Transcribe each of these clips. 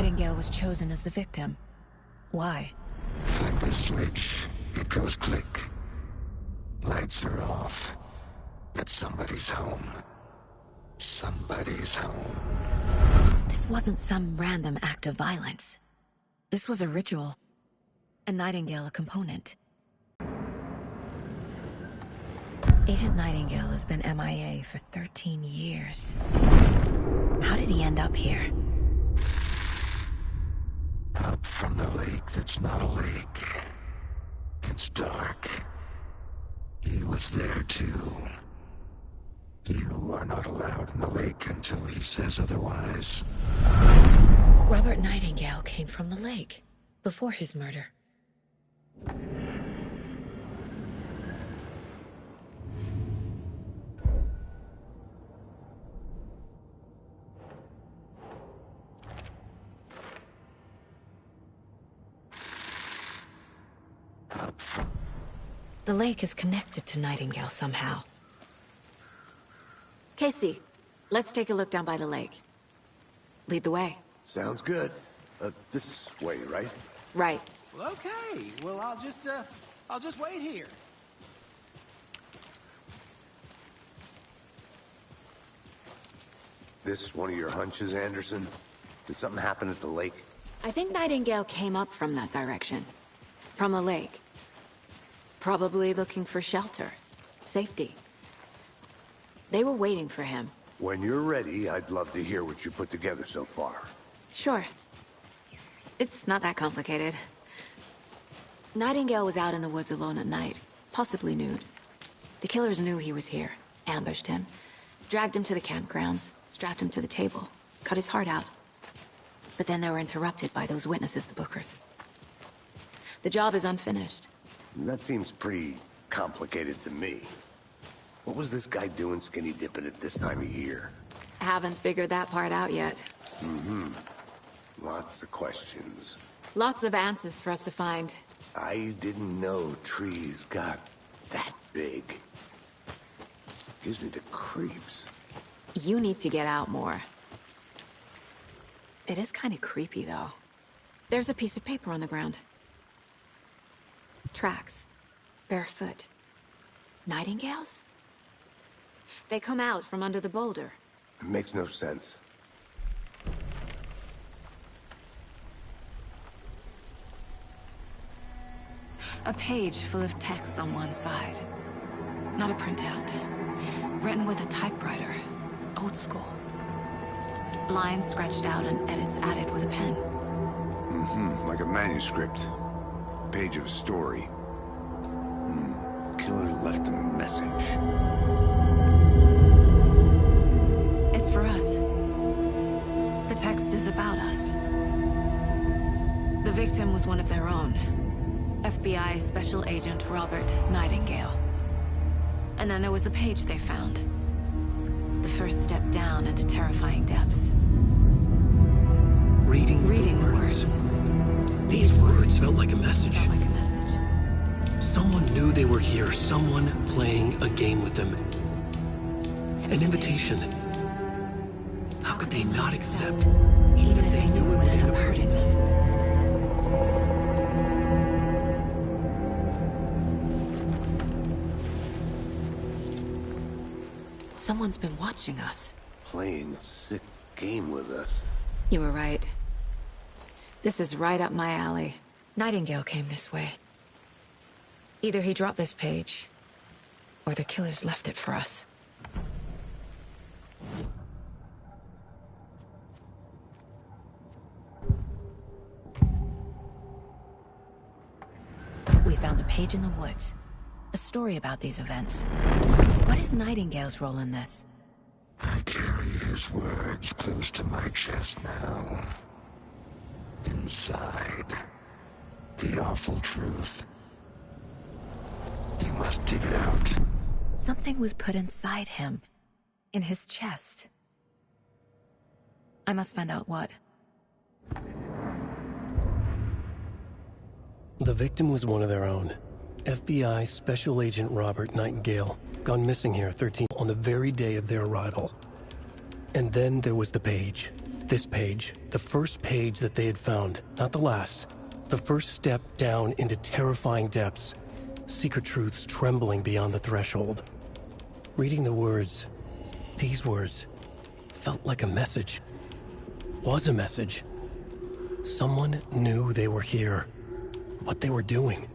Nightingale was chosen as the victim. Why? Find the switch. It goes click. Lights are off. But somebody's home. Somebody's home. This wasn't some random act of violence. This was a ritual. And Nightingale a component. Agent Nightingale has been MIA for 13 years. How did he end up here? Up from the lake that's not a lake. It's dark. He was there too. You are not allowed in the lake until he says otherwise. Robert Nightingale came from the lake, before his murder. The lake is connected to Nightingale somehow. Casey, let's take a look down by the lake. Lead the way. Sounds good. This way, right? Right. Well, okay. Well, I'll just wait here. This one of your hunches, Anderson? Did something happen at the lake? I think Nightingale came up from that direction. From the lake. Probably looking for shelter. Safety. They were waiting for him. When you're ready, I'd love to hear what you put together so far. Sure. It's not that complicated. Nightingale was out in the woods alone at night, possibly nude. The killers knew he was here, ambushed him, dragged him to the campgrounds, strapped him to the table, cut his heart out. But then they were interrupted by those witnesses, the Bookers. The job is unfinished. That seems pretty complicated to me. What was this guy doing skinny dipping at this time of year? Haven't figured that part out yet. Lots of questions. Lots of answers for us to find. I didn't know trees got that big. Gives me the creeps. You need to get out more. It is kind of creepy, though. There's a piece of paper on the ground. Tracks. Barefoot. Nightingales? They come out from under the boulder. It makes no sense. A page full of text on one side. Not a printout. Written with a typewriter. Old school. Lines scratched out and edits added with a pen. Like a manuscript. Page of a story. Killer left a message. It's for us. The text is about us. The victim was one of their own. FBI Special Agent Robert Nightingale. And then there was the page they found. The first step down into terrifying depths. Reading the words. These words felt like a message. Felt like a message. Someone knew they were here, someone playing a game with them. An invitation. How could they not accept, Even if they knew it would end up hurting them. Someone's been watching us. Playing a sick game with us. You were right. This is right up my alley. Nightingale came this way. Either he dropped this page, or the killers left it for us. We found a page in the woods. A story about these events. What is Nightingale's role in this? I carry his words close to my chest now. Inside, the awful truth. You must dig it out. Something was put inside him. In his chest. I must find out what. The victim was one of their own. FBI Special Agent Robert Nightingale, gone missing here 13 on the very day of their arrival. And then there was the page. This page, the first page that they had found, not the last. The first step down into terrifying depths. Secret truths trembling beyond the threshold. Reading the words, these words, felt like a message. Was a message. Someone knew they were here. What they were doing.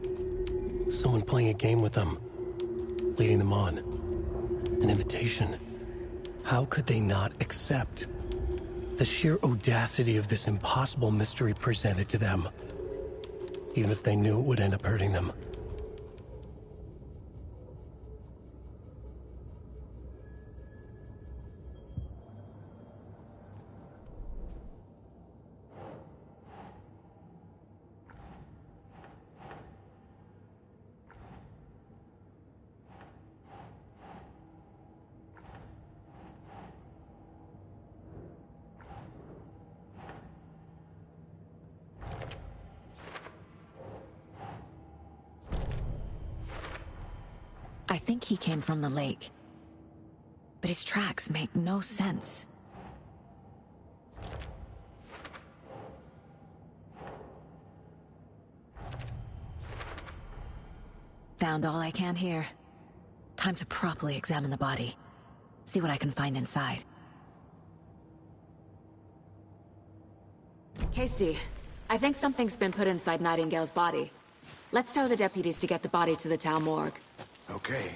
Someone playing a game with them. Leading them on. An invitation. How could they not accept? The sheer audacity of this impossible mystery presented to them. Even if they knew it would end up hurting them. I think he came from the lake. But his tracks make no sense. Found all I can here. Time to properly examine the body. See what I can find inside. Casey, I think something's been put inside Nightingale's body. Let's tell the deputies to get the body to the town morgue. Okay.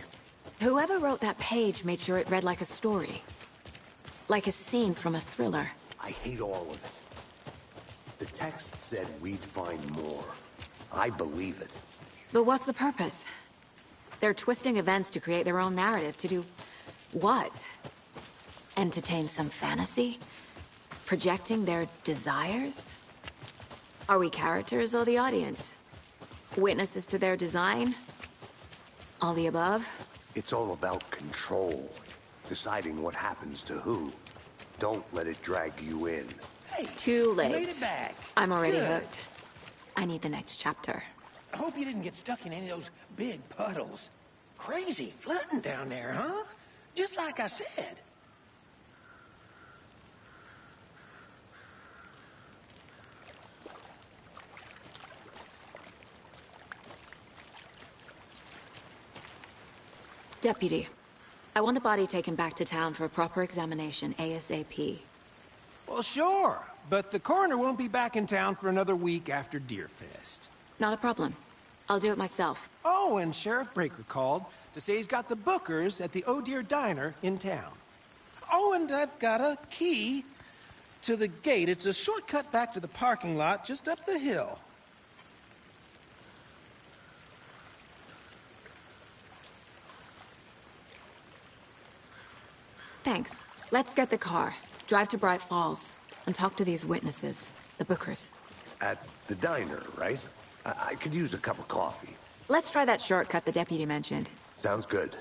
Whoever wrote that page made sure it read like a story. Like a scene from a thriller. I hate all of it. The text said we'd find more. I believe it. But what's the purpose? They're twisting events to create their own narrative. To do what? Entertain some fantasy? Projecting their desires? Are we characters or the audience? Witnesses to their design? All the above? It's all about control. Deciding what happens to who. Don't let it drag you in. Hey, Too late. You made it back. I'm already Good. hooked. I need the next chapter. I hope you didn't get stuck in any of those big puddles. Crazy flooding down there, huh? Just like I said. Deputy, I want the body taken back to town for a proper examination, ASAP. Well, sure. But the coroner won't be back in town for another week after Deerfest. Not a problem. I'll do it myself. Oh, and Sheriff Breaker called to say he's got the Bookers at the Oh Dear Diner in town. Oh, and I've got a key to the gate. It's a shortcut back to the parking lot just up the hill. Thanks. Let's get the car, drive to Bright Falls, and talk to these witnesses, the Bookers. At the diner, right? I could use a cup of coffee. Let's try that shortcut the deputy mentioned. Sounds good.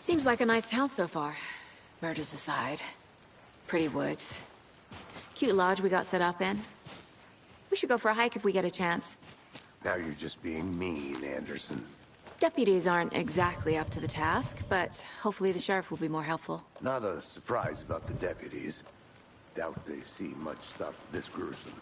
Seems like a nice town so far. Murders aside. Pretty woods. Cute lodge we got set up in. We should go for a hike if we get a chance. Now you're just being mean, Anderson. Deputies aren't exactly up to the task, but hopefully the sheriff will be more helpful. Not a surprise about the deputies. Doubt they see much stuff this gruesome.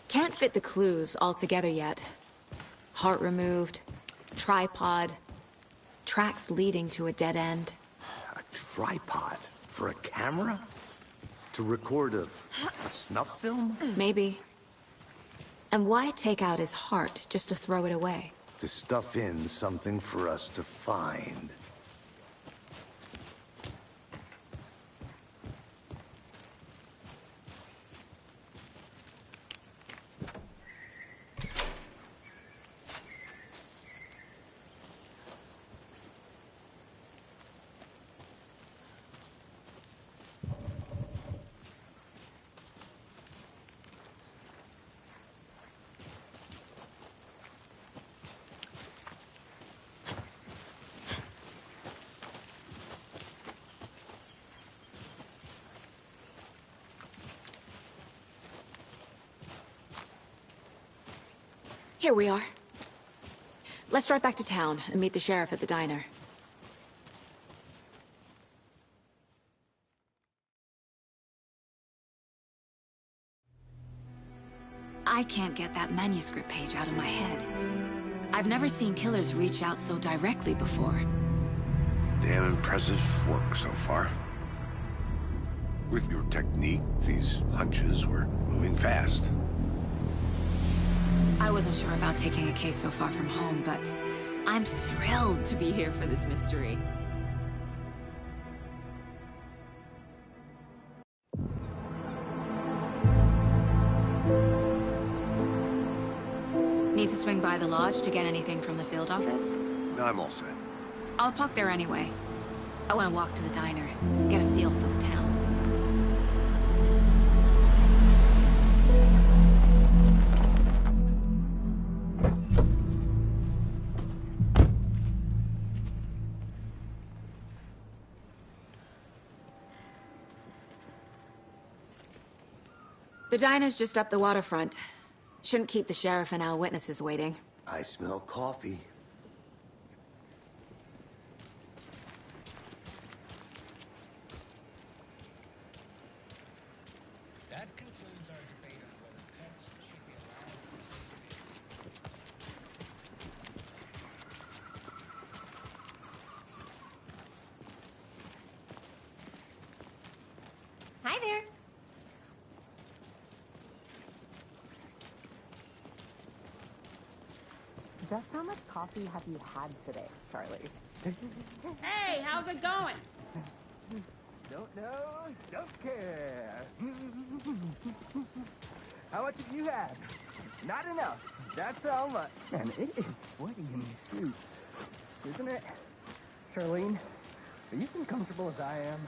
Can't fit the clues all together yet. Heart removed, tripod, tracks leading to a dead end. A tripod? For a camera? To record a snuff film? Maybe. And why take out his heart just to throw it away? To stuff in something for us to find. Here we are. Let's drive back to town and meet the sheriff at the diner. I can't get that manuscript page out of my head. I've never seen killers reach out so directly before. Damn impressive work so far. With your technique, these hunches were moving fast. I wasn't sure about taking a case so far from home, but I'm thrilled to be here for this mystery. Need to swing by the lodge to get anything from the field office? I'm all set. I'll park there anyway. I want to walk to the diner, get a feel for the town. The diner's just up the waterfront. Shouldn't keep the sheriff and our witnesses waiting. I smell coffee. That concludes our debate on whether pets should be allowed in the Hi there. Just how much coffee have you had today, Charlie? Hey, how's it going? Don't know, don't care. How much have you had? Not enough. That's how much. Man, it is sweaty in these suits, isn't it? Charlene, are you as comfortable as I am?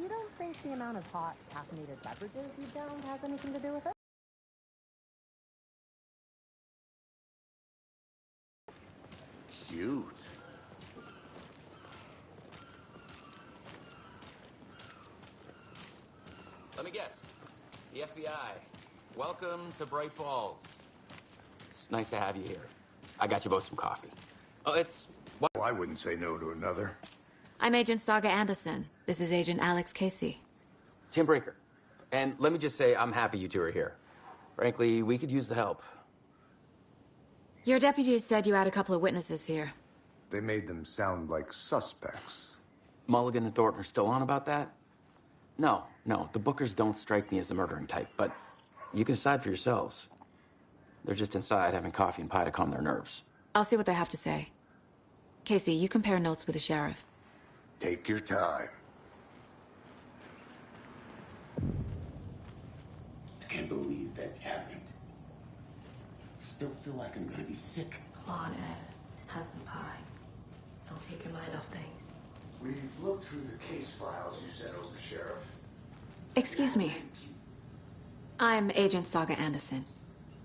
You don't think the amount of hot, caffeinated beverages you downed has anything to do with it? Cute. Let me guess. The FBI. Welcome to Bright Falls. It's nice to have you here. I got you both some coffee. Oh, it's... what? Well, I wouldn't say no to another. I'm Agent Saga Anderson. This is Agent Alex Casey. Tim Brinker. And let me just say, I'm happy you two are here. Frankly, we could use the help. Your deputies said you had a couple of witnesses here. They made them sound like suspects. Mulligan and Thornton are still on about that? No, the Bookers don't strike me as the murdering type, but you can decide for yourselves. They're just inside having coffee and pie to calm their nerves. I'll see what they have to say. Casey, you compare notes with the sheriff. Take your time. I can't believe that happened. I still feel like I'm gonna be sick. Come on, Ed. Have some pie. Don't take your mind off things. We've looked through the case files you sent over, Sheriff. Excuse me. I'm Agent Saga Anderson.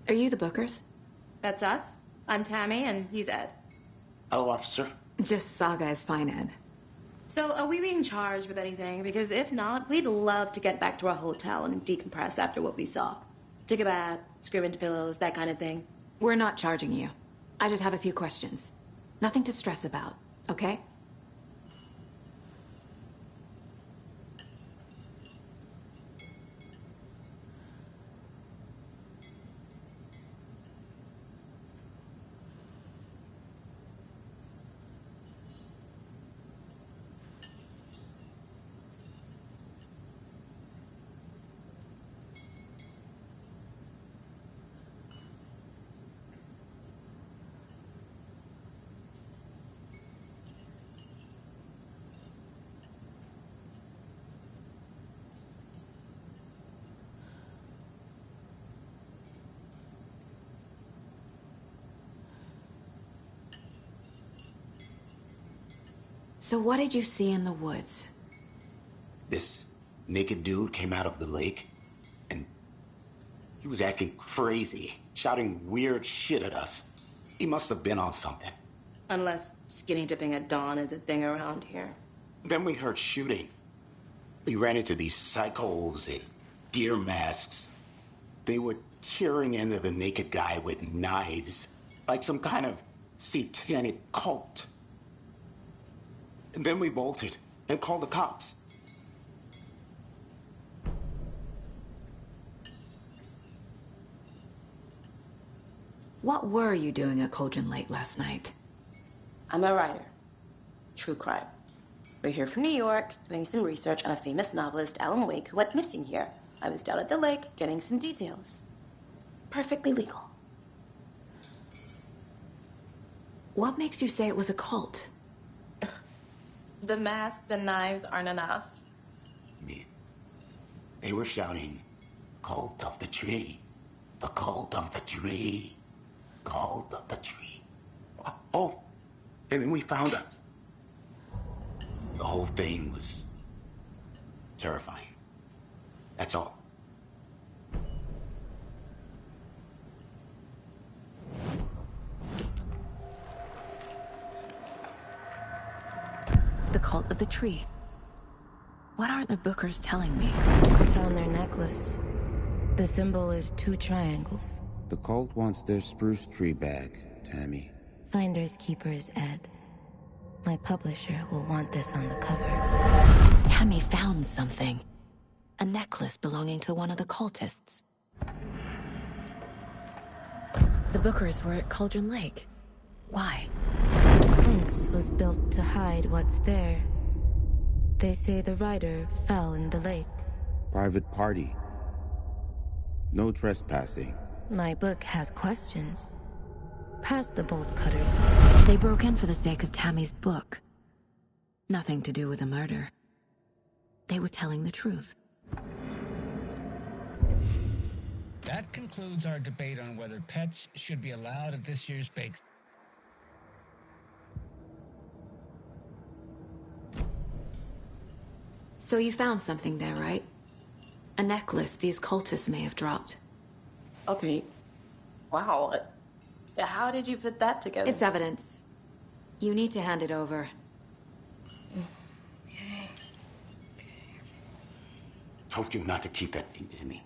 Are you the Bookers? That's us. I'm Tammy, and he's Ed. Hello, officer. Just Saga is fine, Ed. So, are we being charged with anything? Because if not, we'd love to get back to our hotel and decompress after what we saw. Take a bath, scream into pillows, that kind of thing. We're not charging you. I just have a few questions. Nothing to stress about, okay? So what did you see in the woods? This naked dude came out of the lake, and he was acting crazy, shouting weird shit at us. He must have been on something. Unless skinny dipping at dawn is a thing around here. Then we heard shooting. We ran into these psychos in deer masks. They were tearing into the naked guy with knives. like some kind of satanic cult. And then we bolted and called the cops. What were you doing at Cauldron Lake last night? I'm a writer. True crime. We're here from New York, doing some research on a famous novelist, Alan Wake, who went missing here. I was down at the lake, getting some details. Perfectly legal. What makes you say it was a cult? The masks and knives aren't enough. They were shouting, "Cult of the tree. The cult of the tree. Cult of the tree." Oh, and then we found it. The whole thing was terrifying. That's all. The cult of the tree. What are the Bookers telling me? I found their necklace. The symbol is 2 triangles. The cult wants their spruce tree back, Tammy. Finders keepers, Ed. My publisher will want this on the cover. Tammy found something. A necklace belonging to one of the cultists. The Bookers were at Cauldron Lake. Why? The fence was built to hide what's there. They say the rider fell in the lake. Private party. No trespassing. My book has questions. Past the bolt cutters. They broke in for the sake of Tammy's book. Nothing to do with a murder. They were telling the truth. That concludes our debate on whether pets should be allowed at this year's bake. So you found something there, right? A necklace these cultists may have dropped. Okay. Wow. How did you put that together? It's evidence. You need to hand it over. Okay. Told you not to keep that thing to me.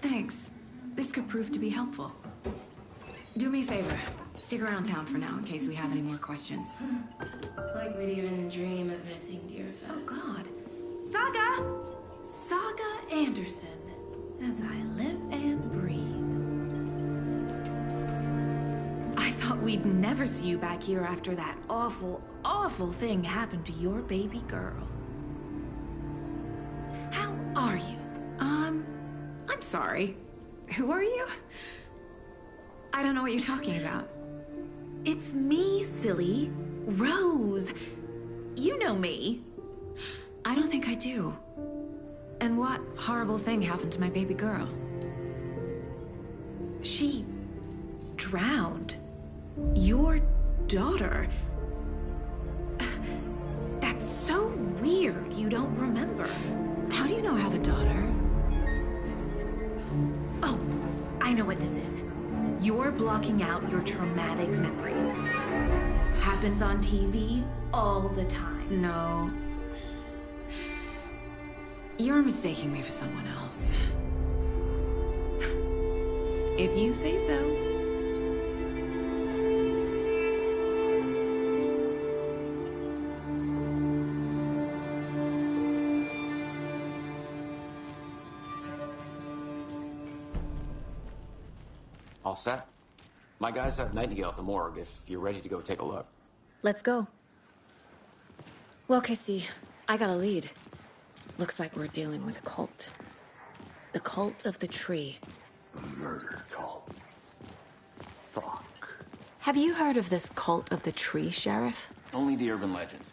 Thanks. This could prove to be helpful. Do me a favor. Stick around town for now in case we have any more questions. Like we'd even dream of missing Deerfest. Oh, God. Saga Anderson. As I live and breathe. I thought we'd never see you back here after that awful, awful thing happened to your baby girl. How are you? I'm sorry. Who are you? I don't know what you're talking about. It's me, silly. Rose. You know me. I don't think I do. And what horrible thing happened to my baby girl? She drowned. Your daughter. That's so weird you don't remember. How do you know I have a daughter? Oh, I know what this is. You're blocking out your traumatic memories. Happens on TV all the time. No. You're mistaking me for someone else. If you say so. All set? My guys have Nightingale at the morgue if you're ready to go take a look. Let's go. Well, Casey, I got a lead. Looks like we're dealing with a cult. The cult of the tree. A murder cult. Fuck. Have you heard of this cult of the tree, Sheriff? Only the urban legend.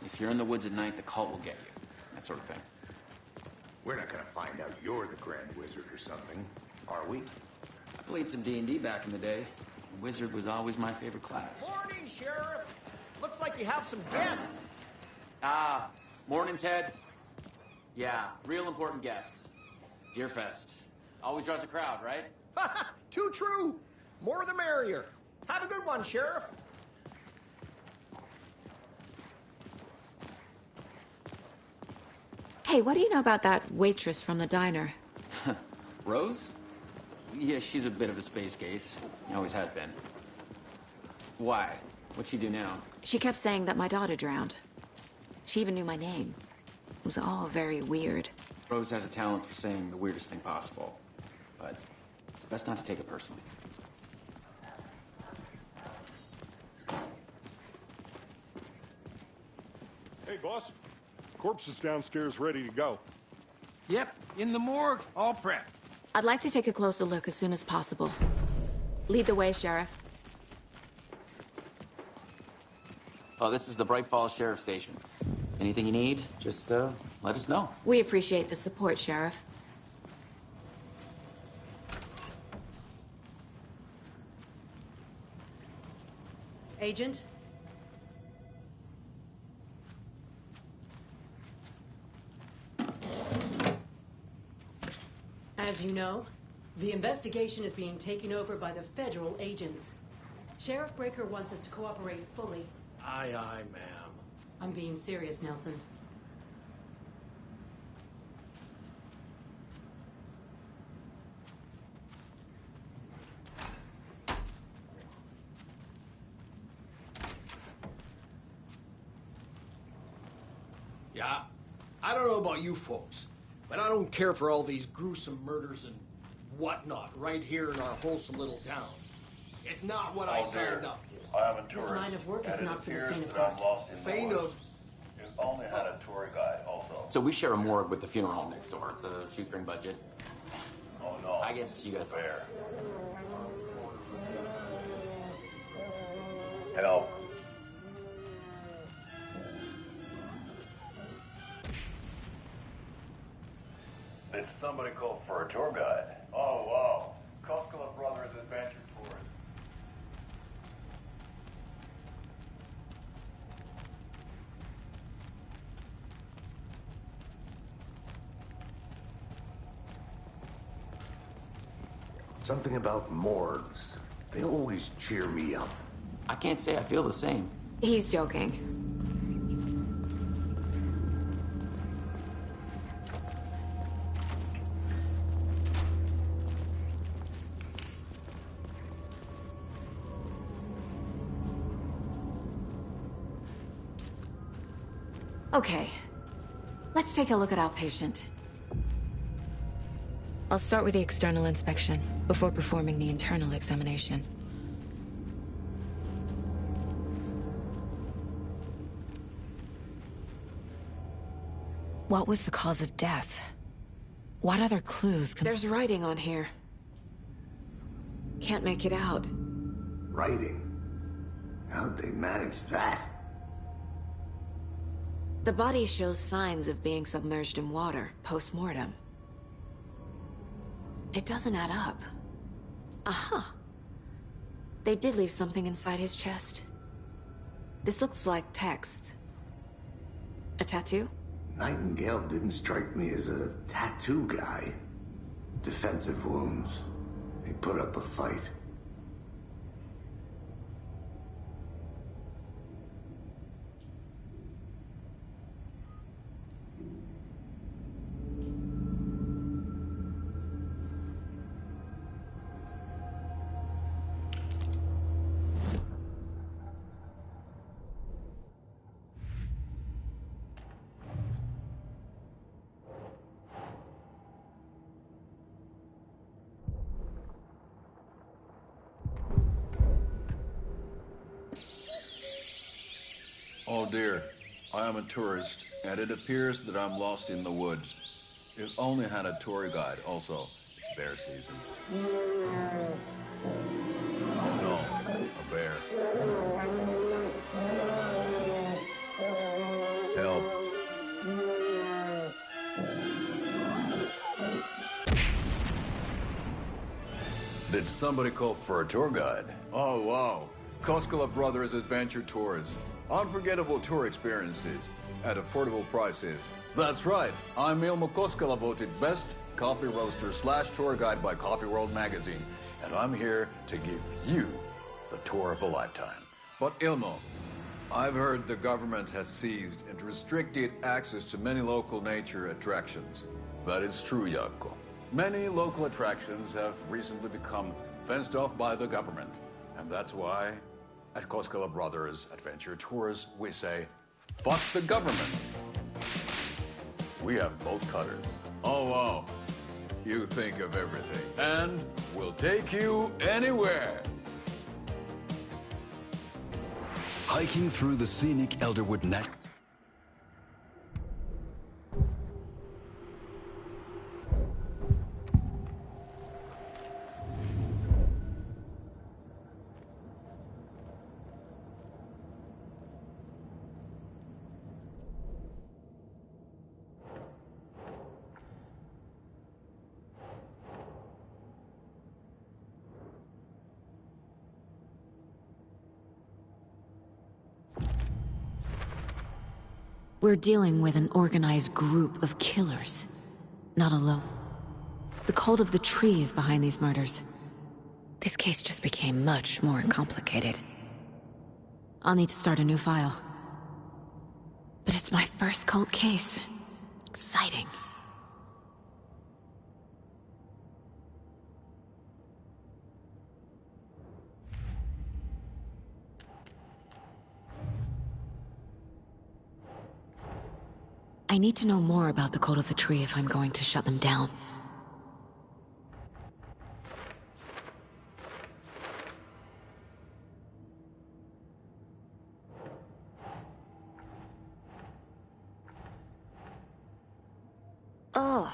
If you're in the woods at night, the cult will get you. That sort of thing. We're not gonna find out you're the Grand Wizard or something, are we? I played some D&D back in the day. Wizard was always my favorite class. Morning, Sheriff. Looks like you have some guests. Morning, Ted. Yeah, real important guests. Deerfest. Always draws a crowd, right? Too true. More the merrier. Have a good one, Sheriff. Hey, what do you know about that waitress from the diner? Rose? Yeah, she's a bit of a space case. Always has been. Why? What'd she do now? She kept saying that my daughter drowned. She even knew my name. It was all very weird. Rose has a talent for saying the weirdest thing possible. But it's best not to take it personally. Hey, boss. Corpse is downstairs ready to go. Yep, in the morgue, all prepped. I'd like to take a closer look as soon as possible. Lead the way, Sheriff. Oh, this is the Bright Falls Sheriff Station. Anything you need, just let us know. We appreciate the support, Sheriff. Agent? As you know, the investigation is being taken over by the federal agents. Sheriff Breaker wants us to cooperate fully. Aye, aye, ma'am. I'm being serious, Nelson. Yeah, I don't know about you folks, but I don't care for all these gruesome murders and whatnot right here in our wholesome little town. It's not what I signed up for. I am a tourist. This line of work is and not it for the appears faint of that I'm heart. lost in the Faint woods. of... You've only had a tour guide also. So we share a morgue with the funeral home next door. It's a shoestring budget. Oh no. I guess you guys... Fair. Help. Did somebody call for a tour guide? Oh, wow. Koskela Brothers Adventure Tours. Something about morgues. They always cheer me up. I can't say I feel the same. He's joking. Okay, let's take a look at our patient. I'll start with the external inspection before performing the internal examination. What was the cause of death? What other clues can... There's writing on here. Can't make it out. Writing? How'd they manage that? The body shows signs of being submerged in water, post-mortem. It doesn't add up. Aha. They did leave something inside his chest. This looks like text. A tattoo? Nightingale didn't strike me as a tattoo guy. Defensive wounds. He put up a fight. Oh dear, I am a tourist, and it appears that I'm lost in the woods. We've only had a tour guide, also. It's bear season. Oh no, a bear. Help. Did somebody call for a tour guide? Oh wow, Koskela Brothers Adventure Tours. Unforgettable tour experiences at affordable prices. That's right. I'm Ilmo Koskela, voted best coffee roaster / tour guide by Coffee World magazine. And I'm here to give you the tour of a lifetime. But Ilmo, I've heard the government has seized and restricted access to many local nature attractions. That is true, Jaakko. Many local attractions have recently become fenced off by the government. And that's why, at Koskela Brothers Adventure Tours, we say, fuck the government. We have bolt cutters. Oh, wow. You think of everything. And we'll take you anywhere. Hiking through the scenic Elderwood Neck. We're dealing with an organized group of killers, not alone. The cult of the tree is behind these murders. This case just became much more complicated. I'll need to start a new file. But it's my first cult case. Exciting. I need to know more about the Cult of the Tree if I'm going to shut them down. Ugh.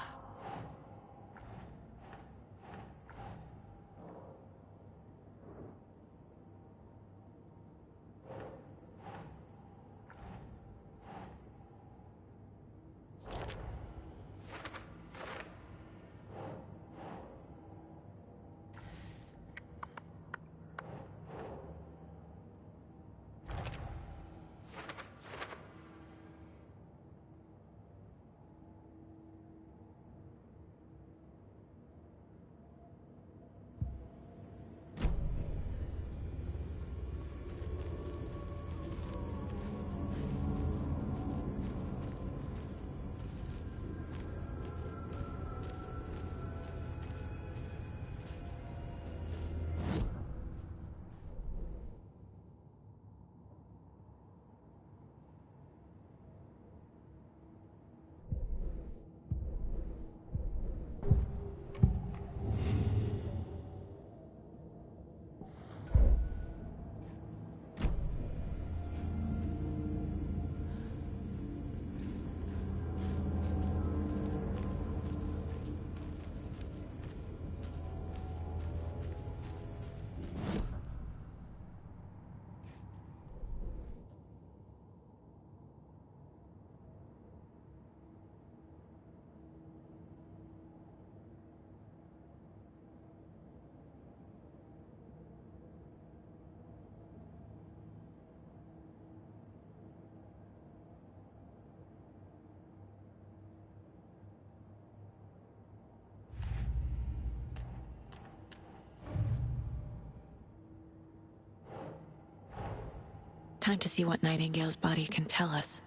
Time to see what Nightingale's body can tell us.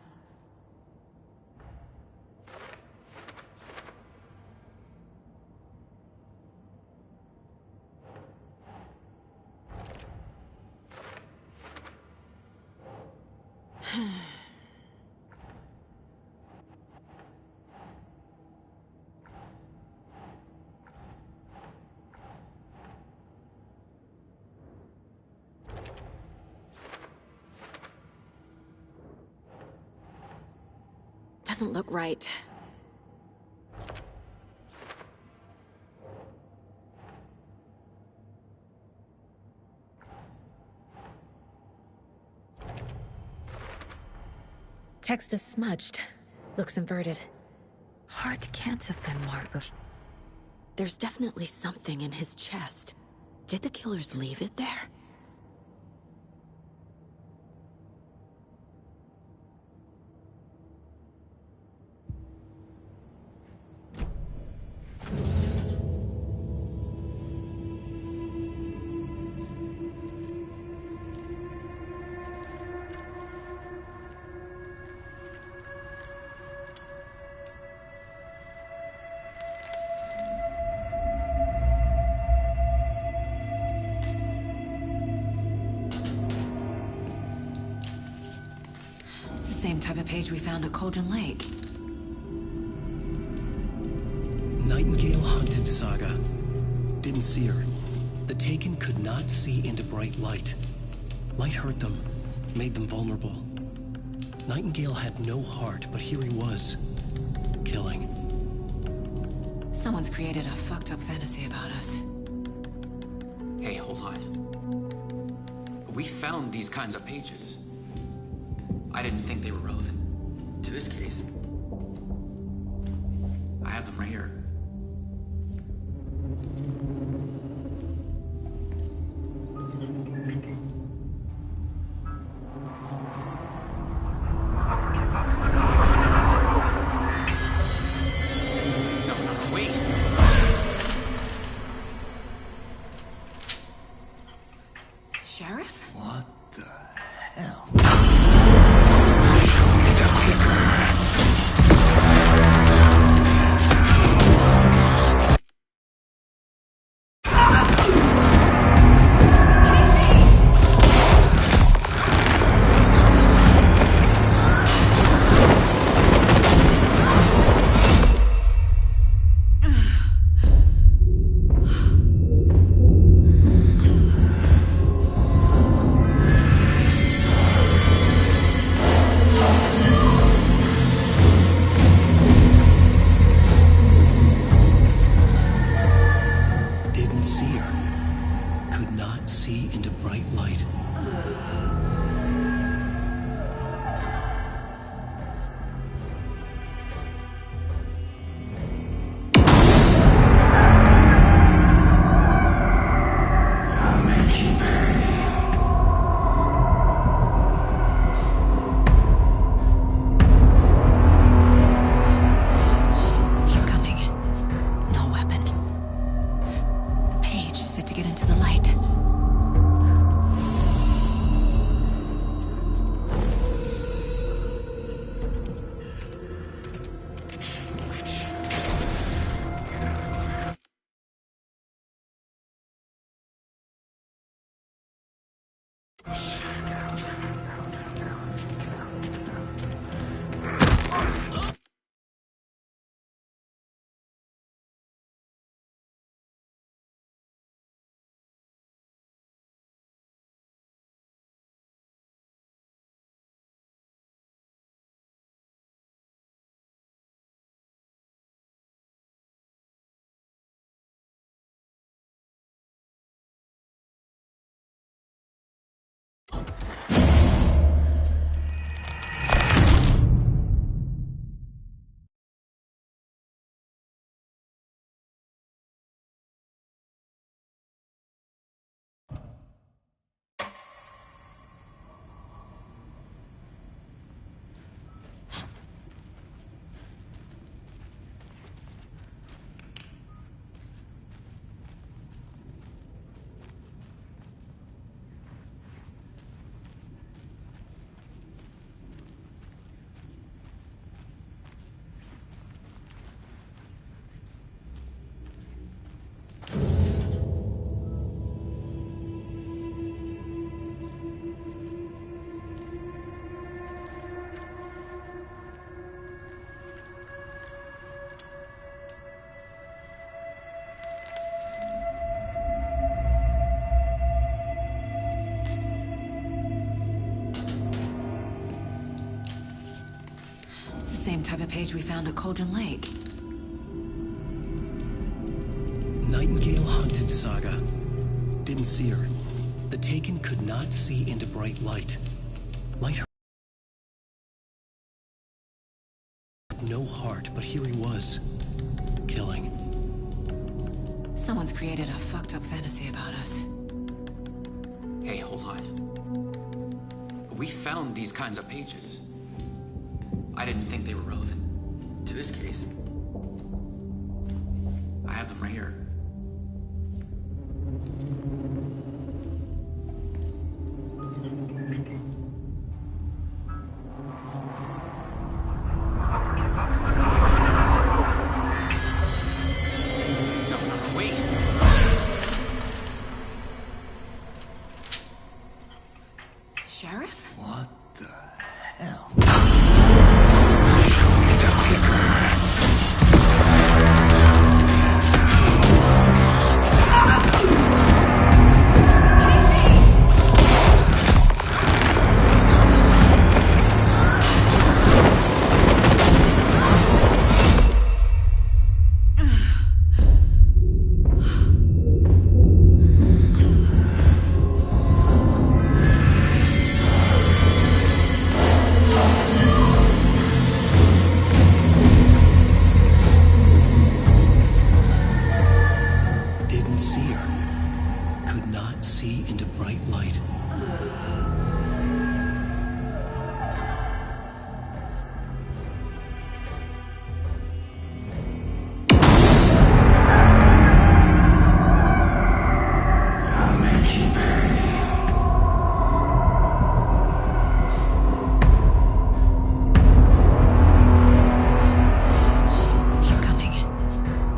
Doesn't look right. Text is smudged. Looks inverted. Heart can't have been marked. There's definitely something in his chest. Did the killers leave it there? Same type of page we found at Cauldron Lake. Nightingale Hunted Saga. Didn't see her. The Taken could not see into bright light. Light hurt them, made them vulnerable. Nightingale had no heart, but here he was, killing. Someone's created a fucked up fantasy about us. Hey, hold on. We found these kinds of pages. I didn't think they were relevant to this case. I have them right here. Sheriff? What the hell? Same type of page we found at Cauldron Lake. Nightingale Hunted Saga. Didn't see her. The Taken could not see into bright light. Light had no heart, but here he was, killing. Someone's created a fucked up fantasy about us. Hey, hold on. We found these kinds of pages. I didn't think they were relevant to this case. I have them right here. No, wait. Sheriff? What the hell? could not see into bright light. He's coming.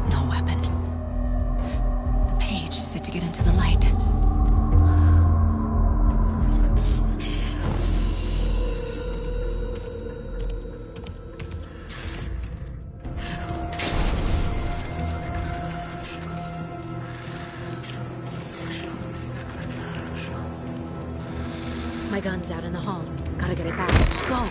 No weapon. The page said to get into the light. My gun's out in the hall. Gotta get it back. Go!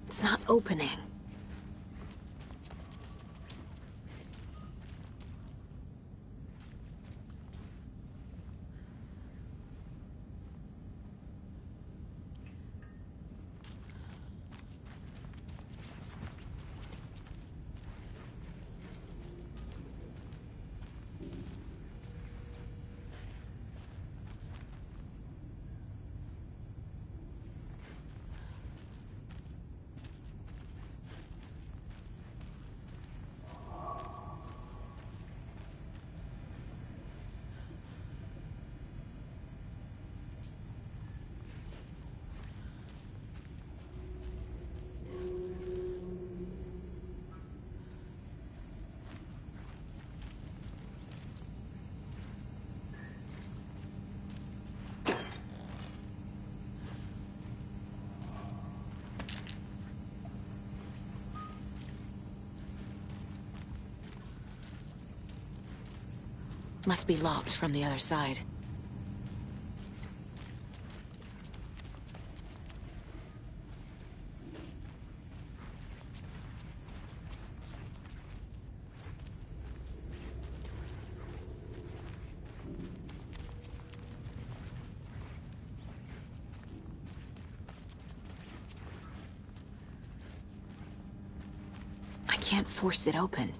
It's not opening. Must be locked from the other side. I can't force it open.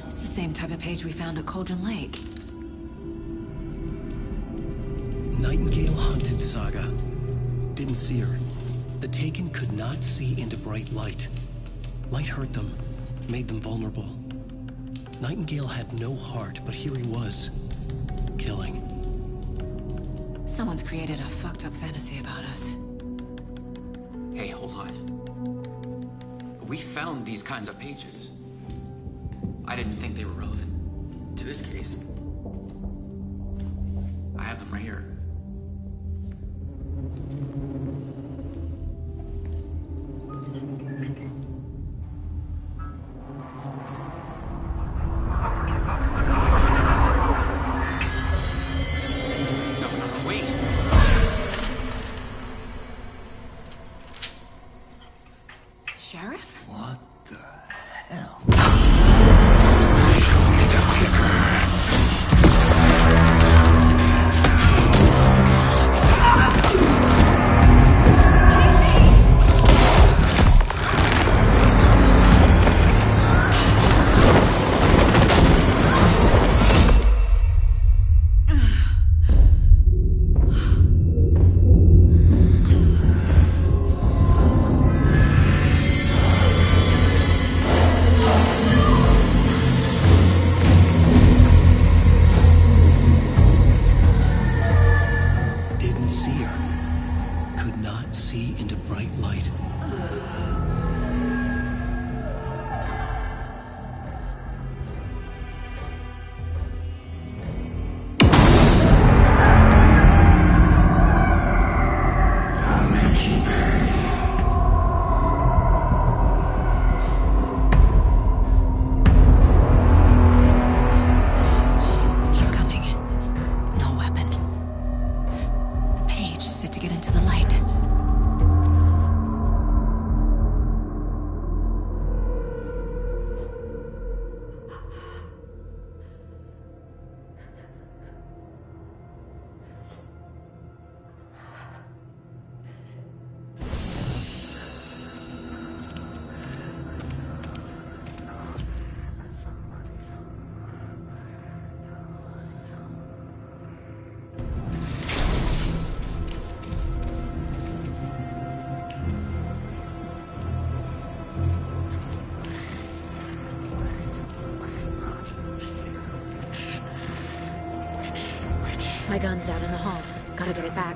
Same type of page we found at Cauldron Lake. Nightingale Haunted Saga. Didn't see her. The Taken could not see into bright light. Light hurt them, made them vulnerable. Nightingale had no heart, but here he was, killing. Someone's created a fucked up fantasy about us. Hey, hold on. We found these kinds of pages. I didn't think they were relevant to this case. I have them right here. No, wait. Sheriff? What the hell? My gun's out in the hall. Gotta get it back.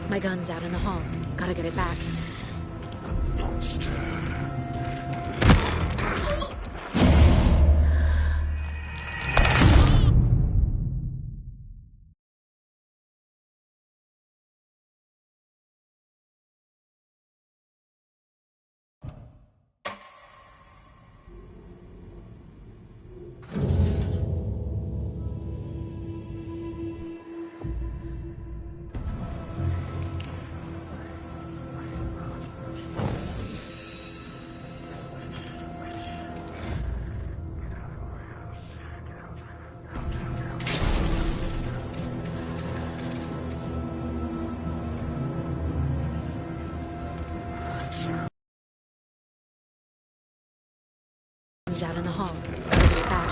My gun's out in the hall. Gotta get it back. Don't stir. Gun's out in the hall. Gotta get it back.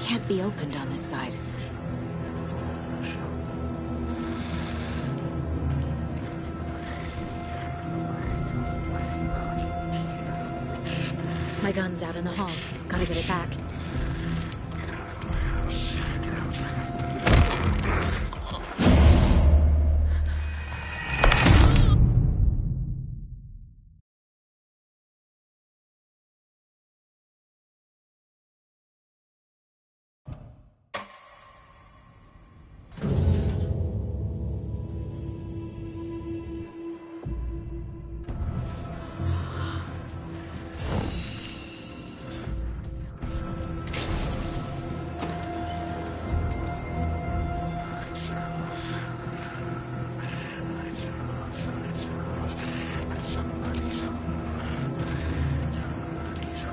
Can't be opened on this side. My gun's out in the hall. Gotta get it back.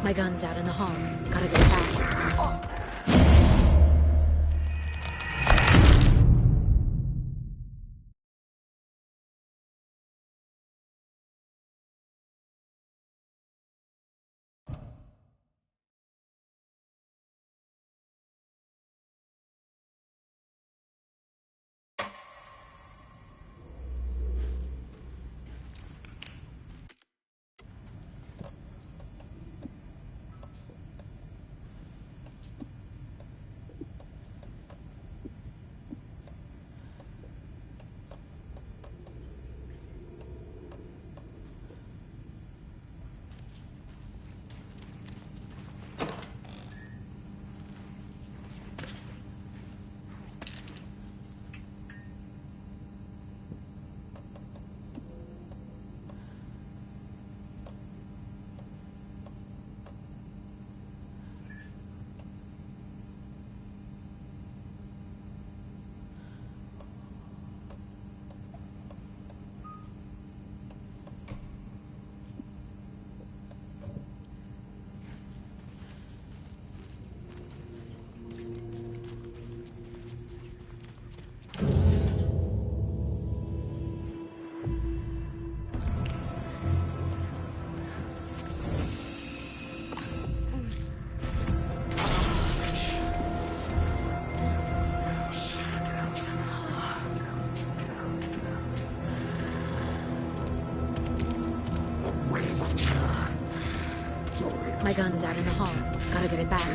My gun's out in the hall. Gotta get it back. My gun's out in the hall. Gotta get it back.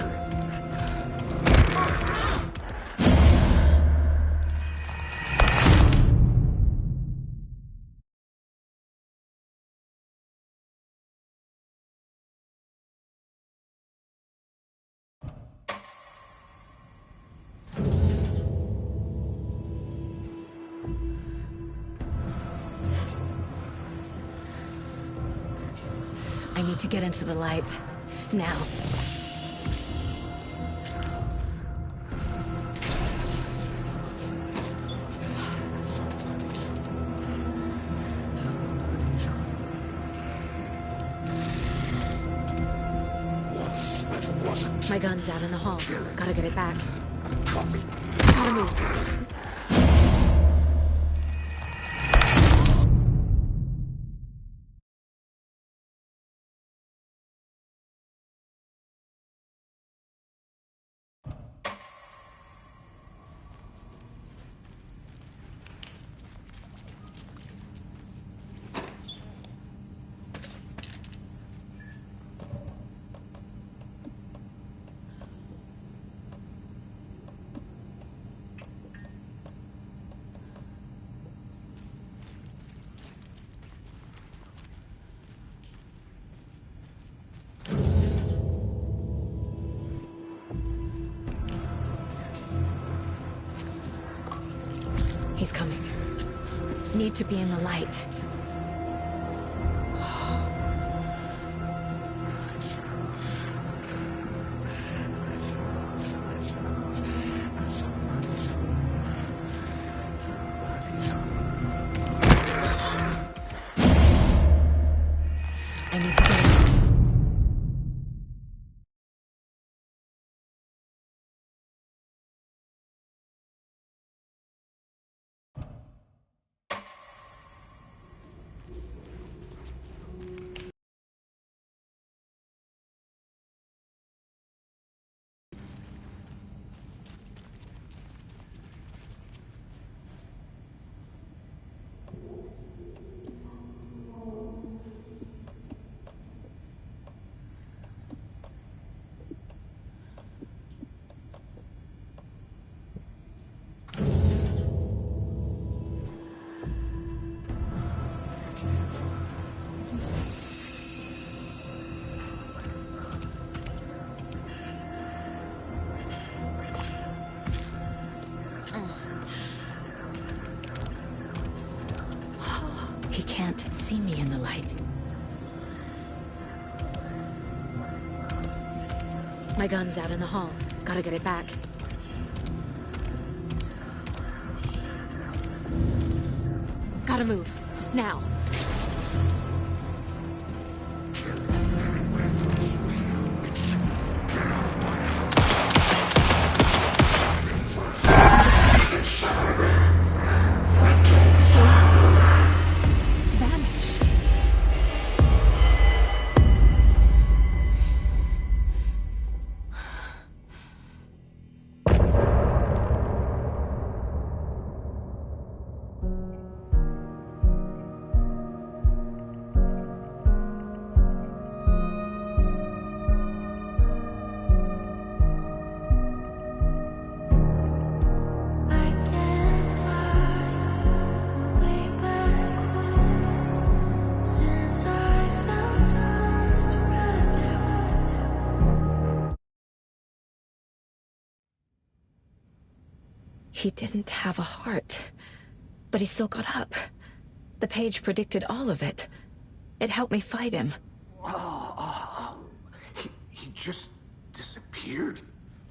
I need to get into the light. Now. My gun's out in the hall. Gotta get it back. Gotta move. He's coming. Need to be in the light. I need to get in. He can't see me in the light. My gun's out in the hall. Gotta get it back. Gotta move. Now. Vanished. He didn't have a heart, but he still got up. The page predicted all of it. It helped me fight him. He just disappeared?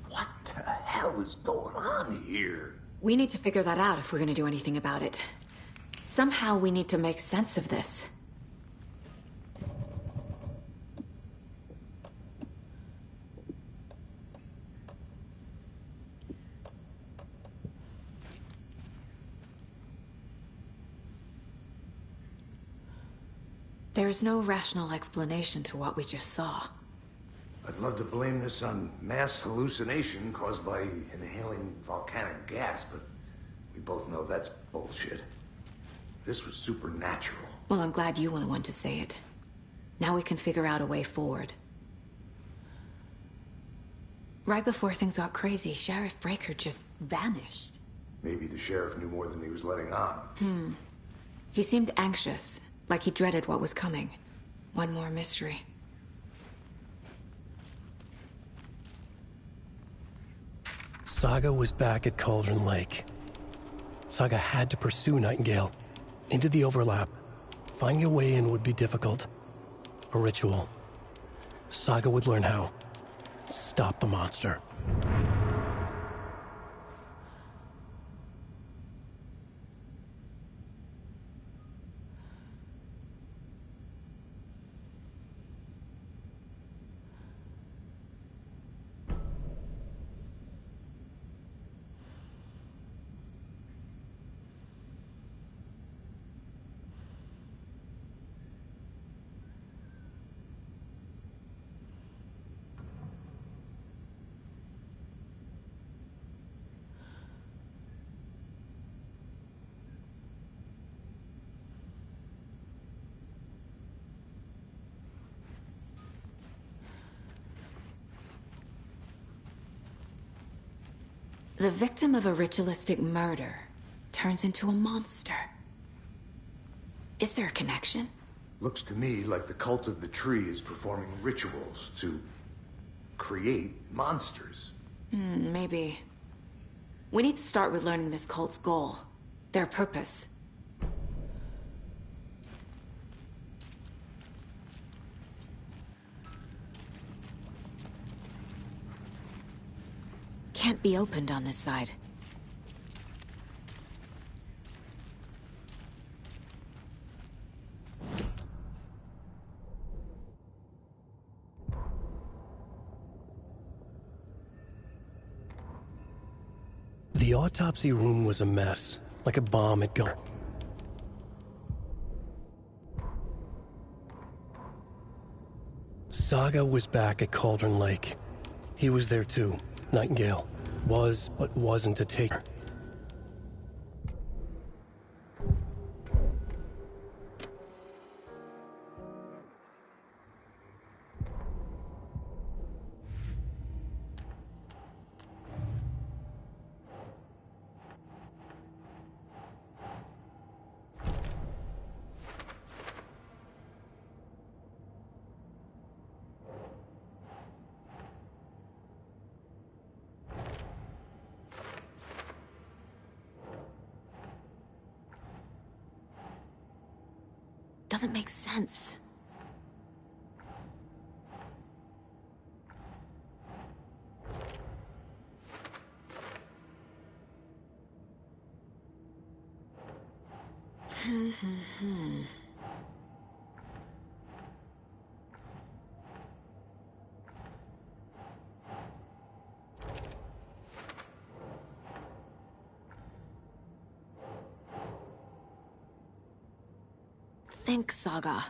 What the hell is going on here? We need to figure that out if we're gonna do anything about it. Somehow we need to make sense of this. There's no rational explanation to what we just saw. I'd love to blame this on mass hallucination caused by inhaling volcanic gas, but we both know that's bullshit. This was supernatural. Well, I'm glad you were the one to say it. Now we can figure out a way forward. Right before things got crazy, Sheriff Breaker just vanished. Maybe the sheriff knew more than he was letting on. He seemed anxious, like he dreaded what was coming. One more mystery. Saga was back at Cauldron Lake. Saga had to pursue Nightingale. Into the overlap. Finding a way in would be difficult. A ritual. Saga would learn how. Stop the monster. The victim of a ritualistic murder turns into a monster. Is there a connection? Looks to me like the cult of the tree is performing rituals to create monsters. Maybe. We need to start with learning this cult's goal, their purpose. Can't be opened on this side. The autopsy room was a mess, like a bomb had gone. Saga was back at Cauldron Lake. He was there too. Nightingale was, but wasn't a taker. Doesn't make sense. Think, Saga.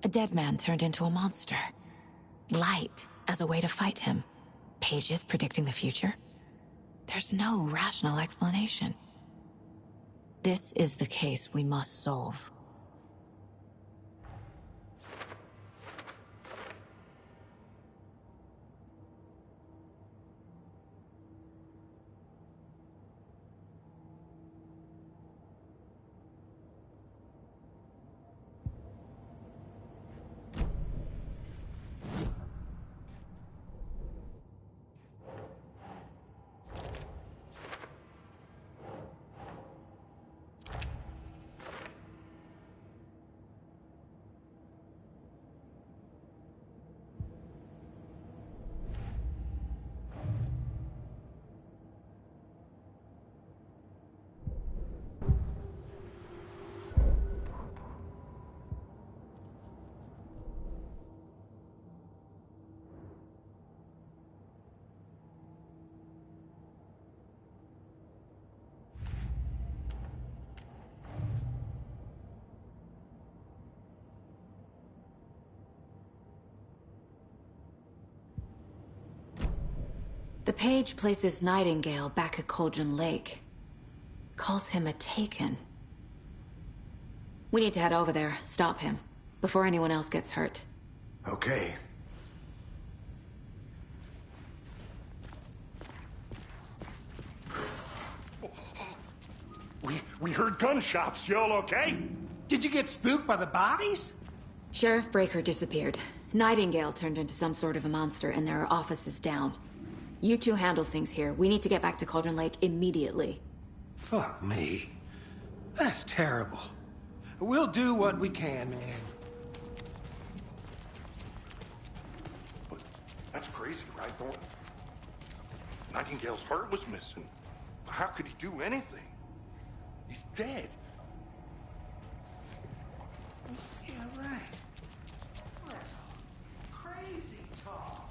A dead man turned into a monster. Light as a way to fight him. Pages predicting the future. There's no rational explanation. This is the case we must solve. The page places Nightingale back at Cauldron Lake. Calls him a Taken. We need to head over there, stop him, before anyone else gets hurt. Okay. We heard gunshots. Y'all okay? Did you get spooked by the bodies? Sheriff Breaker disappeared. Nightingale turned into some sort of a monster, and there are offices down. You two handle things here. We need to get back to Cauldron Lake immediately. Fuck me. That's terrible. We'll do what we can, man. But that's crazy, right, Thornton? Nightingale's heart was missing. How could he do anything? He's dead. Yeah, right. That's crazy talk.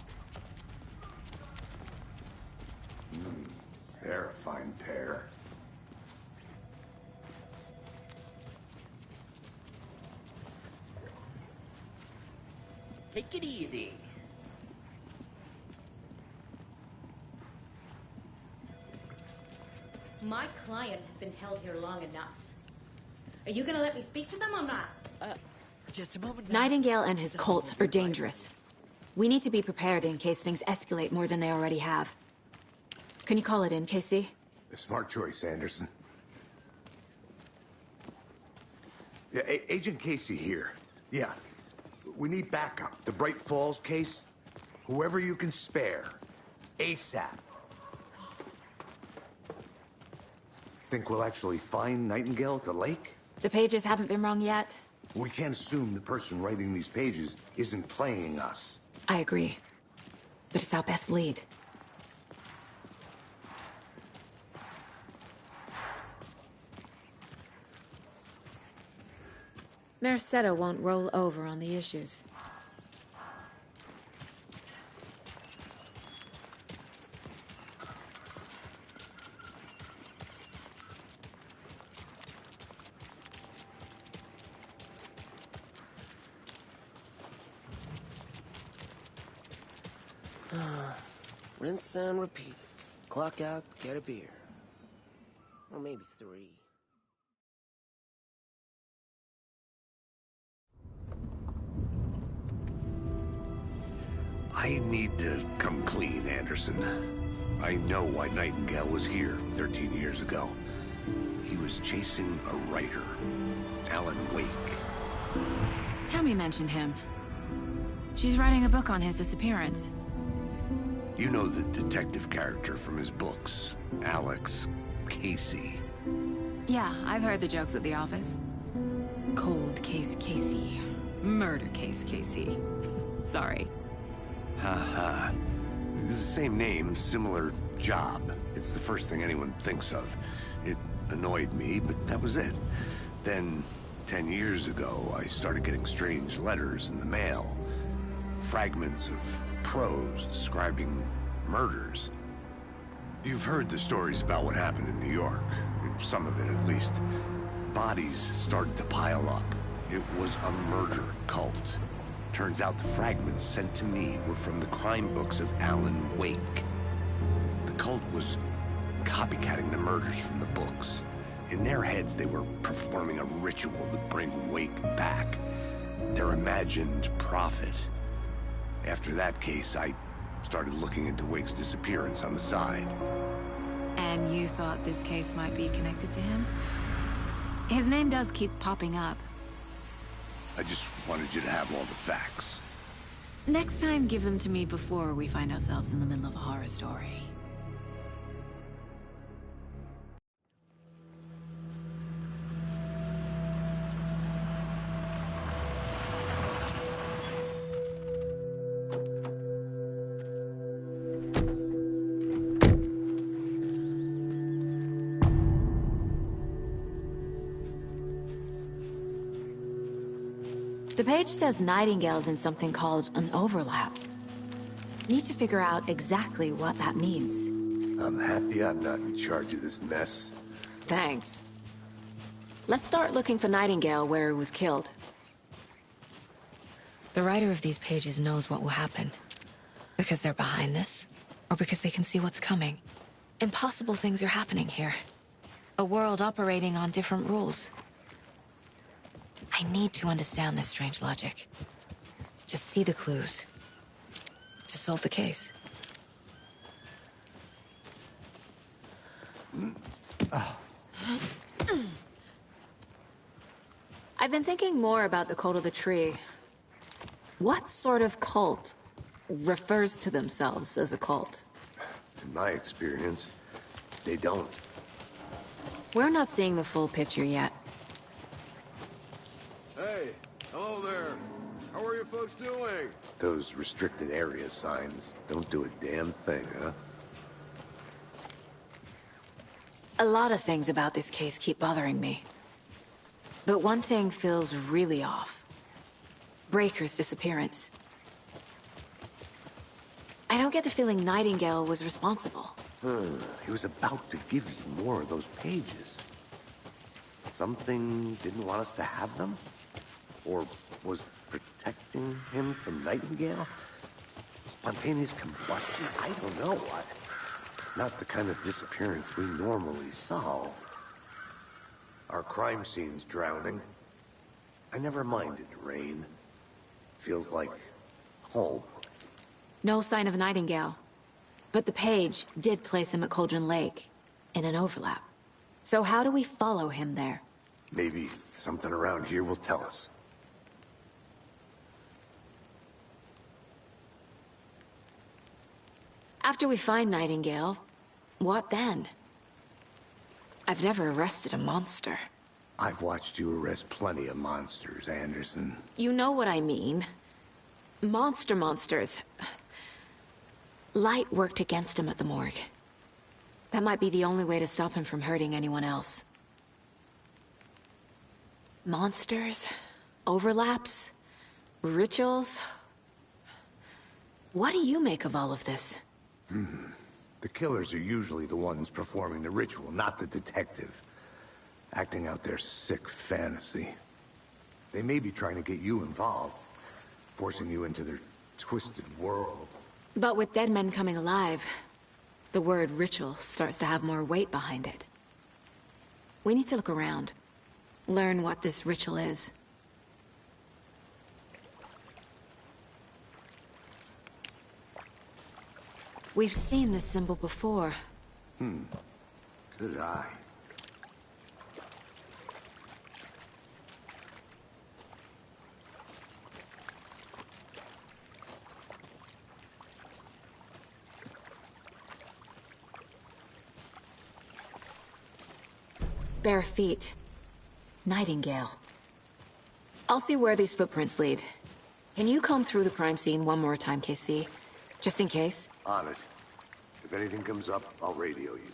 They're a fine pair. Take it easy. My client has been held here long enough. Are you gonna let me speak to them or not? Just a moment now. Nightingale and his cult are dangerous. We need to be prepared in case things escalate more than they already have. Can you call it in, Casey? A smart choice, Anderson. Yeah, Agent Casey here. Yeah. We need backup. The Bright Falls case. Whoever you can spare. ASAP. Think we'll actually find Nightingale at the lake? The pages haven't been wrong yet. We can't assume the person writing these pages isn't playing us. I agree. But it's our best lead. Mercado won't roll over on the issues. Rinse and repeat. Clock out, get a beer. Or maybe 3. I need to come clean, Anderson. I know why Nightingale was here 13 years ago. He was chasing a writer, Alan Wake. Tammy mentioned him. She's writing a book on his disappearance. You know the detective character from his books, Alex Casey. Yeah, I've heard the jokes at the office. Cold case Casey. Murder case Casey. Sorry. Ha. It's the same name, similar job. It's the first thing anyone thinks of. It annoyed me, but that was it. Then, 10 years ago, I started getting strange letters in the mail. Fragments of prose describing murders. You've heard the stories about what happened in New York. Some of it, at least. Bodies started to pile up. It was a murder cult. Turns out the fragments sent to me were from the crime books of Alan Wake. The cult was copycatting the murders from the books. In their heads, they were performing a ritual to bring Wake back. Their imagined prophet. After that case, I started looking into Wake's disappearance on the side. And you thought this case might be connected to him? His name does keep popping up. I just wanted you to have all the facts. Next time, give them to me before we find ourselves in the middle of a horror story. The page says Nightingale's in something called an overlap. Need to figure out exactly what that means. I'm happy I'm not in charge of this mess. Thanks. Let's start looking for Nightingale where he was killed. The writer of these pages knows what will happen. Because they're behind this. or because they can see what's coming. Impossible things are happening here. A world operating on different rules. I need to understand this strange logic. To see the clues. To solve the case. I've been thinking more about the cult of the tree. What sort of cult refers to themselves as a cult? In my experience, they don't. We're not seeing the full picture yet. Hey, hello there. How are you folks doing? Those restricted area signs don't do a damn thing, huh? A lot of things about this case keep bothering me. But one thing feels really off. Breaker's disappearance. I don't get the feeling Nightingale was responsible. He was about to give you more of those pages. Something didn't want us to have them? Or was protecting him from Nightingale? Spontaneous combustion? I don't know what. Not the kind of disappearance we normally solve. Our crime scene's drowning. I never minded rain. Feels like home. No sign of Nightingale. But the page did place him at Cauldron Lake, in an overlap. So how do we follow him there? Maybe something around here will tell us. After we find Nightingale, what then? I've never arrested a monster. I've watched you arrest plenty of monsters, Anderson. You know what I mean. Monsters. Light worked against him at the morgue. That might be the only way to stop him from hurting anyone else. Monsters? Overlaps? Rituals? What do you make of all of this? The killers are usually the ones performing the ritual, not the detective. Acting out their sick fantasy. They may be trying to get you involved, forcing you into their twisted world. But with dead men coming alive, the word ritual starts to have more weight behind it. We need to look around. Learn what this ritual is. We've seen this symbol before. Good eye. Bare feet. Nightingale. I'll see where these footprints lead. Can you comb through the crime scene one more time, KC? Just in case? On it. If anything comes up, I'll radio you.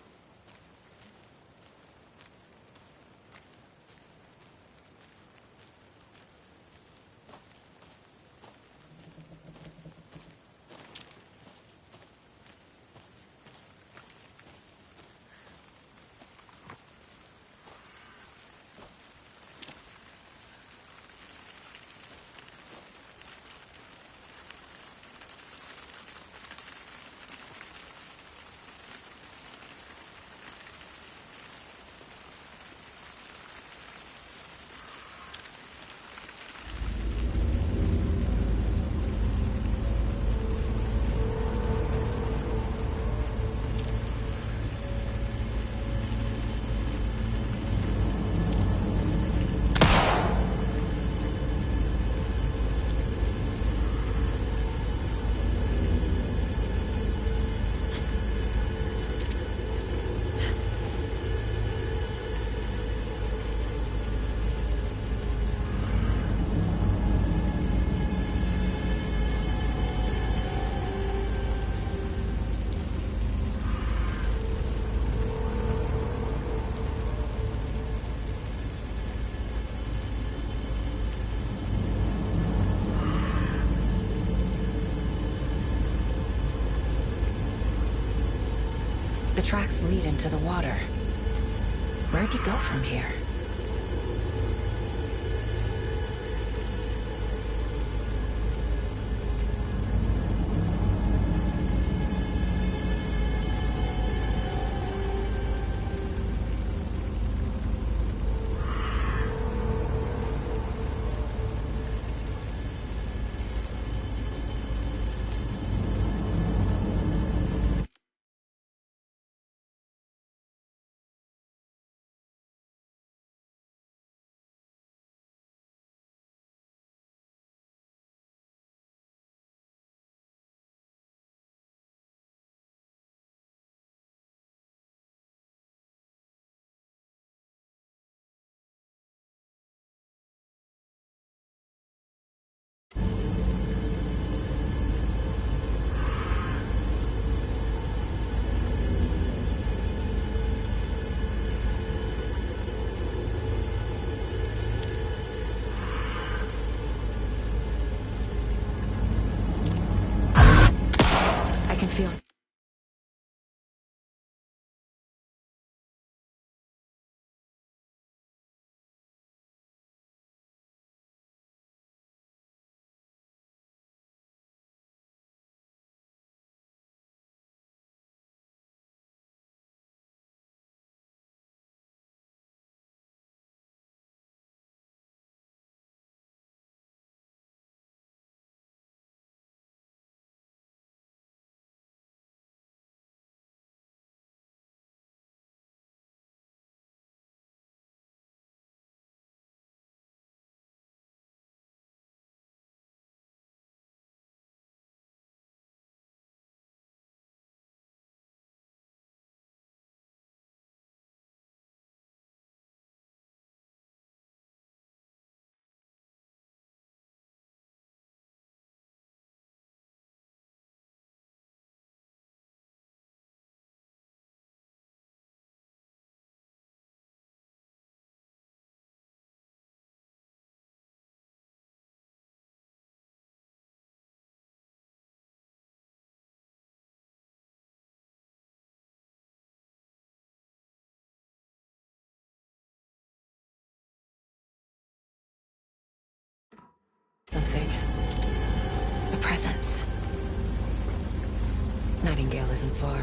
The tracks lead into the water. Where'd he go from here? feel... Something. A presence. Nightingale isn't far.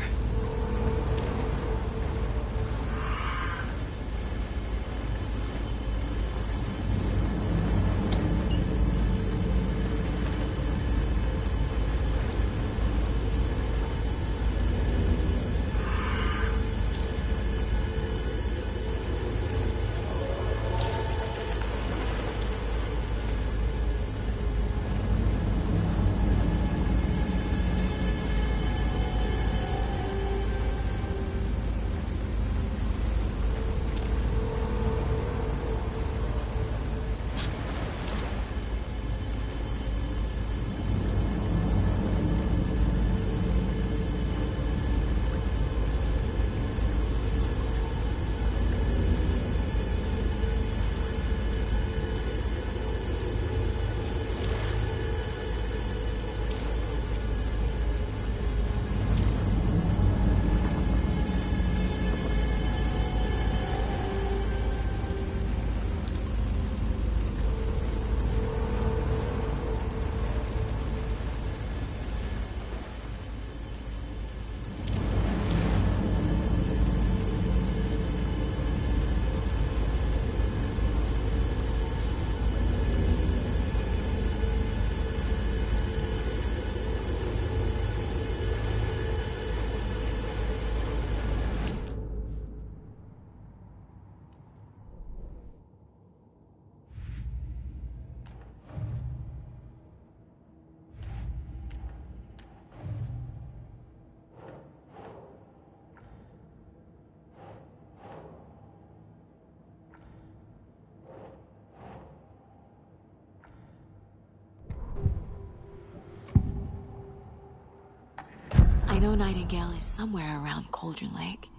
I know Nightingale is somewhere around Cauldron Lake.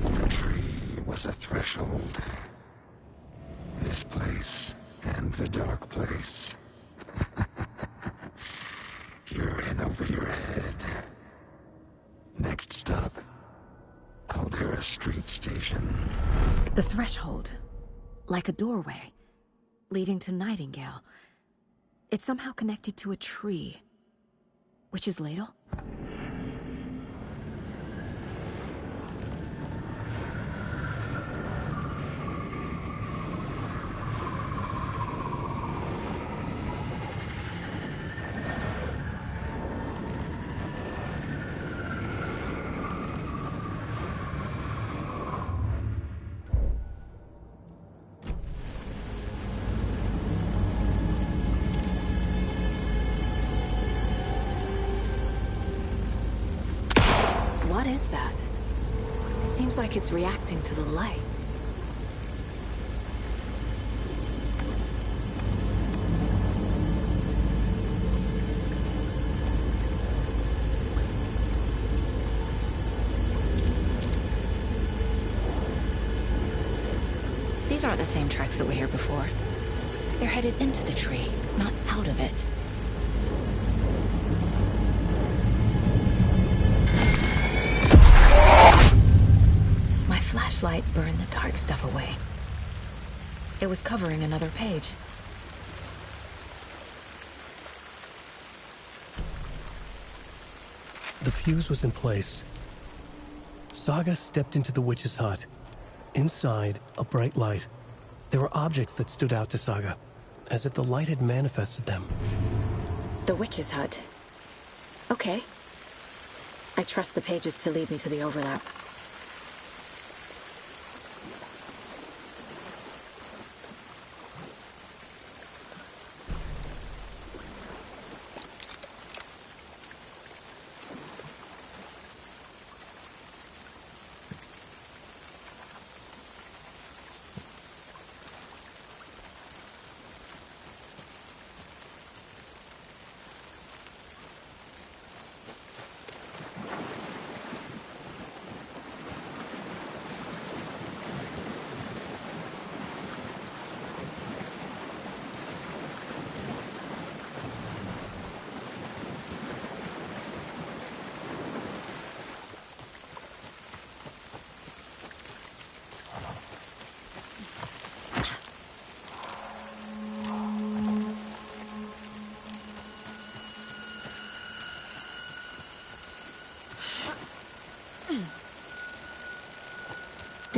The tree was a threshold. This place and the dark place. You're in over your head. Next stop, Caldera Street Station. The threshold. Like a doorway. Leading to Nightingale. It's somehow connected to a tree. Witch's Ladle? What is that? It seems like it's reacting to the light. These aren't the same tracks that were here before. They're headed into the tree, not out of it. It was covering another page. The fuse was in place. Saga stepped into the witch's hut. Inside, a bright light. There were objects that stood out to Saga, as if the light had manifested them. The witch's hut. Okay. I trust the pages to lead me to the overlap.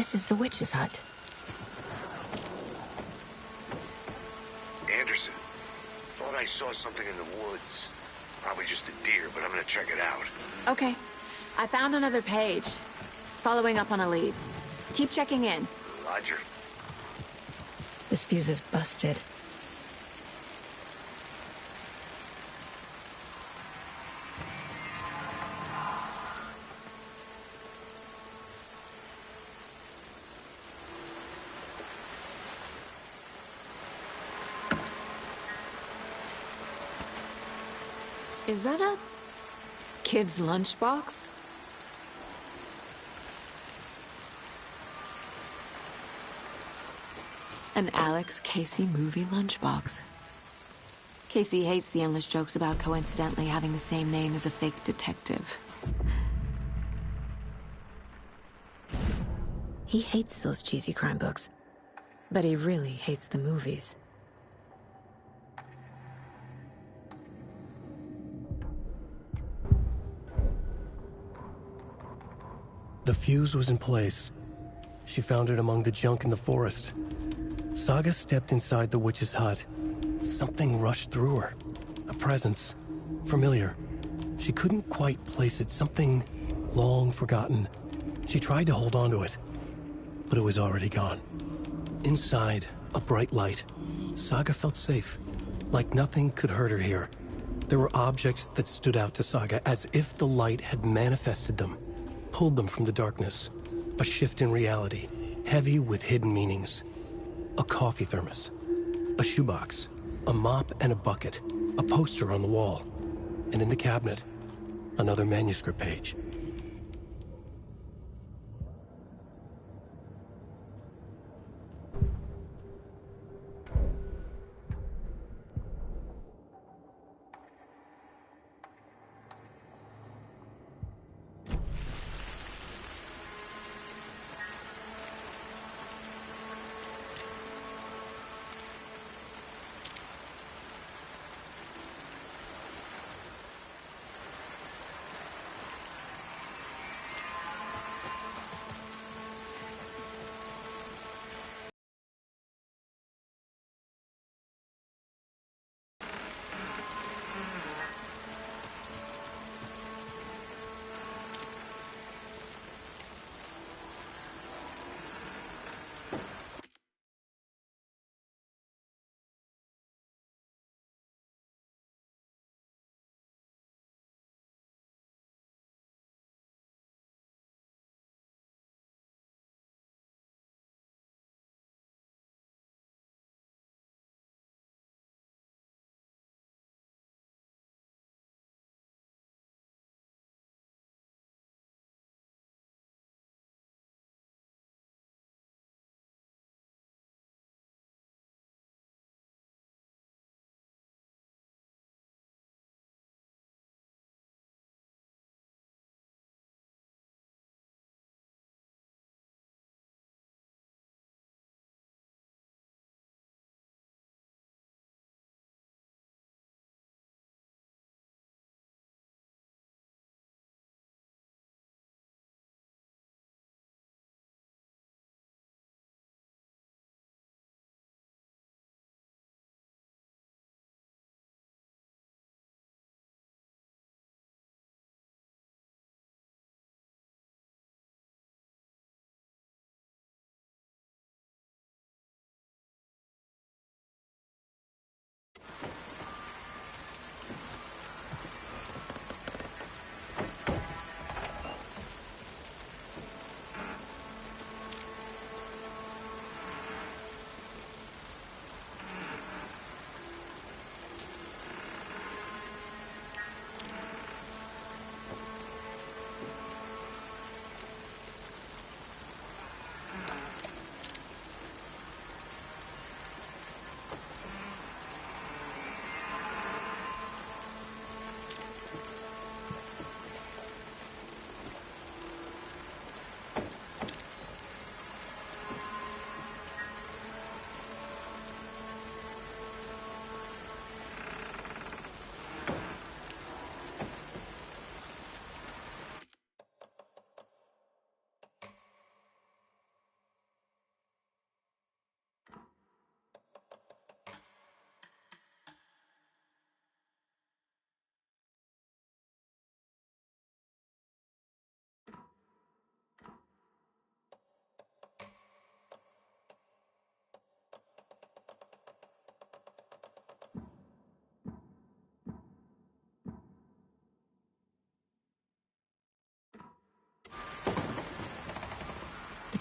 This is the witch's hut. Anderson, thought I saw something in the woods. Probably just a deer, but I'm gonna check it out. Okay. I found another page. Following up on a lead. Keep checking in. Roger. This fuse is busted. Is that a kid's lunchbox? An Alex Casey movie lunchbox. Casey hates the endless jokes about coincidentally having the same name as a fake detective. He hates those cheesy crime books, but he really hates the movies. The fuse was in place. She found it among the junk in the forest. Saga stepped inside the witch's hut. Something rushed through her. A presence. Familiar. She couldn't quite place it. Something long forgotten. She tried to hold on to it, but it was already gone. Inside, a bright light. Saga felt safe. Like nothing could hurt her here. There were objects that stood out to Saga as if the light had manifested them. Pulled them from the darkness. A shift in reality, heavy with hidden meanings. A coffee thermos, a shoebox, a mop and a bucket, a poster on the wall, and in the cabinet, another manuscript page.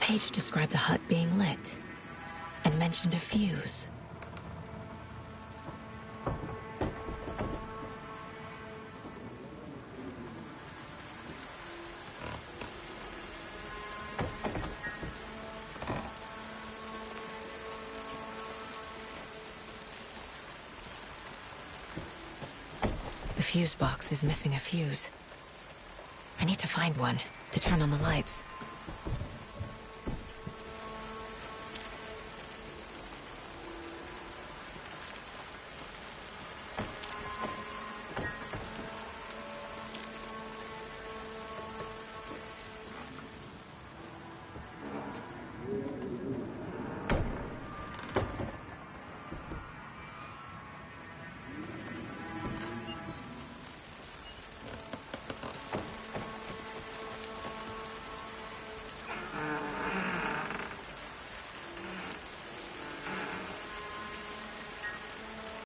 page described the hut being lit and mentioned a fuse. The fuse box is missing a fuse. I need to find one to turn on the lights.